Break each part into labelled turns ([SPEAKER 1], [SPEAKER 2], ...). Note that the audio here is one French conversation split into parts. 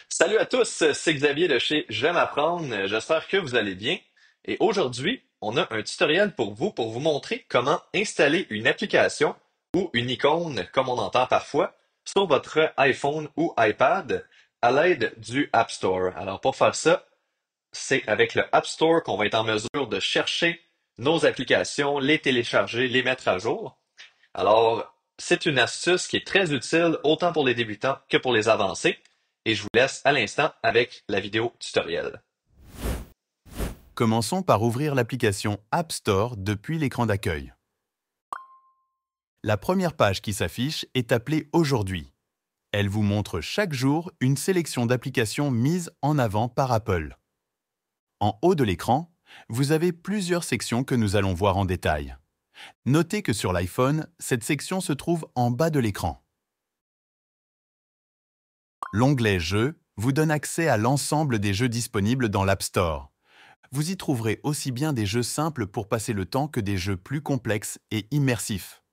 [SPEAKER 1] Salut à tous, c'est Xavier de chez J'aime apprendre. J'espère que vous allez bien. Et aujourd'hui, on a un tutoriel pour vous montrer comment installer une application ou une icône, comme on entend parfois, sur votre iPhone ou iPad à l'aide du App Store. Alors pour faire ça, c'est avec le App Store qu'on va être en mesure de chercher nos applications, les télécharger, les mettre à jour. Alors, c'est une astuce qui est très utile autant pour les débutants que pour les avancés. Et je vous laisse à l'instant avec la vidéo tutoriel.
[SPEAKER 2] Commençons par ouvrir l'application App Store depuis l'écran d'accueil. La première page qui s'affiche est appelée Aujourd'hui. Elle vous montre chaque jour une sélection d'applications mises en avant par Apple. En haut de l'écran, vous avez plusieurs sections que nous allons voir en détail. Notez que sur l'iPhone, cette section se trouve en bas de l'écran. L'onglet Jeux vous donne accès à l'ensemble des jeux disponibles dans l'App Store. Vous y trouverez aussi bien des jeux simples pour passer le temps que des jeux plus complexes et immersifs.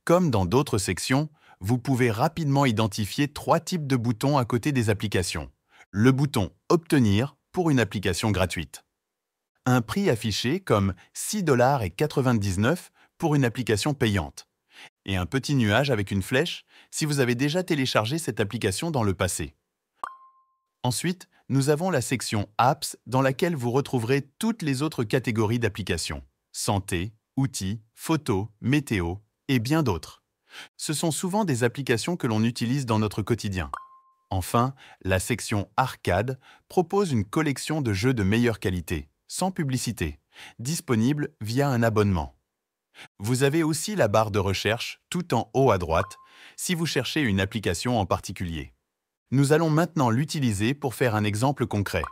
[SPEAKER 2] Comme dans d'autres sections, vous pouvez rapidement identifier 3 types de boutons à côté des applications. Le bouton « Obtenir » pour une application gratuite. Un prix affiché comme 6,99 $ pour une application payante. Et un petit nuage avec une flèche si vous avez déjà téléchargé cette application dans le passé. Ensuite, nous avons la section Apps dans laquelle vous retrouverez toutes les autres catégories d'applications. Santé, outils, photos, météo et bien d'autres. Ce sont souvent des applications que l'on utilise dans notre quotidien. Enfin, la section Arcade propose une collection de jeux de meilleure qualité, sans publicité, disponible via un abonnement. Vous avez aussi la barre de recherche tout en haut à droite si vous cherchez une application en particulier. Nous allons maintenant l'utiliser pour faire un exemple concret.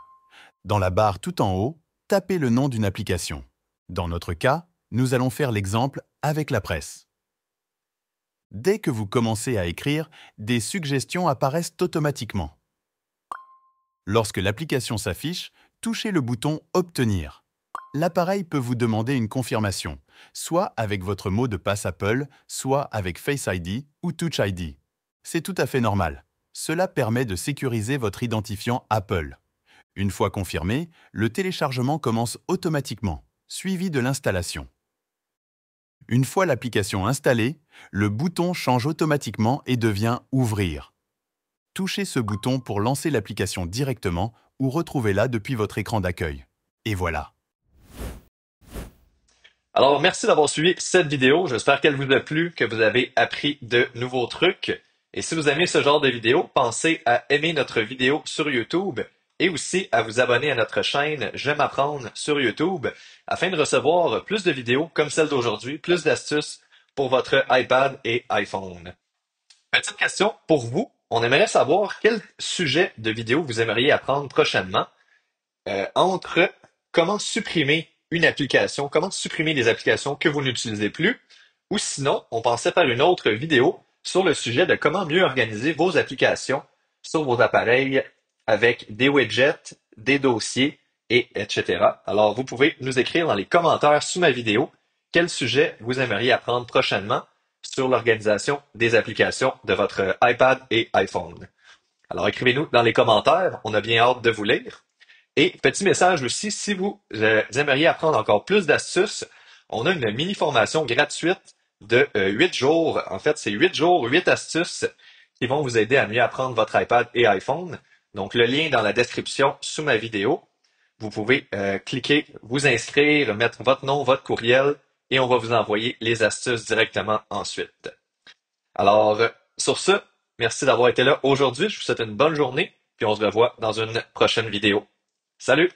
[SPEAKER 2] Dans la barre tout en haut, tapez le nom d'une application. Dans notre cas, nous allons faire l'exemple avec la presse. Dès que vous commencez à écrire, des suggestions apparaissent automatiquement. Lorsque l'application s'affiche, touchez le bouton « Obtenir ». L'appareil peut vous demander une confirmation, soit avec votre mot de passe Apple, soit avec Face ID ou Touch ID. C'est tout à fait normal. Cela permet de sécuriser votre identifiant Apple. Une fois confirmé, le téléchargement commence automatiquement, suivi de l'installation. Une fois l'application installée, le bouton change automatiquement et devient « Ouvrir ». Touchez ce bouton pour lancer l'application directement ou retrouvez-la depuis votre écran d'accueil. Et voilà.
[SPEAKER 1] Alors, merci d'avoir suivi cette vidéo. J'espère qu'elle vous a plu, que vous avez appris de nouveaux trucs. Et si vous aimez ce genre de vidéo, pensez à aimer notre vidéo sur YouTube et aussi à vous abonner à notre chaîne J'aime apprendre sur YouTube afin de recevoir plus de vidéos comme celle d'aujourd'hui, plus d'astuces pour votre iPad et iPhone. Petite question pour vous. On aimerait savoir quel sujet de vidéo vous aimeriez apprendre prochainement entre comment supprimer une application, comment supprimer des applications que vous n'utilisez plus, ou sinon, on pensait faire une autre vidéo sur le sujet de comment mieux organiser vos applications sur vos appareils avec des widgets, des dossiers, et etc. Alors, vous pouvez nous écrire dans les commentaires sous ma vidéo quel sujet vous aimeriez apprendre prochainement sur l'organisation des applications de votre iPad et iPhone. Alors, écrivez-nous dans les commentaires, on a bien hâte de vous lire. Et petit message aussi, si vous aimeriez apprendre encore plus d'astuces, on a une mini-formation gratuite de 8 jours. En fait, c'est 8 jours, 8 astuces qui vont vous aider à mieux apprendre votre iPad et iPhone. Donc, le lien est dans la description sous ma vidéo. Vous pouvez cliquer, vous inscrire, mettre votre nom, votre courriel, et on va vous envoyer les astuces directement ensuite. Alors, sur ce, merci d'avoir été là aujourd'hui. Je vous souhaite une bonne journée, puis on se revoit dans une prochaine vidéo. Salut!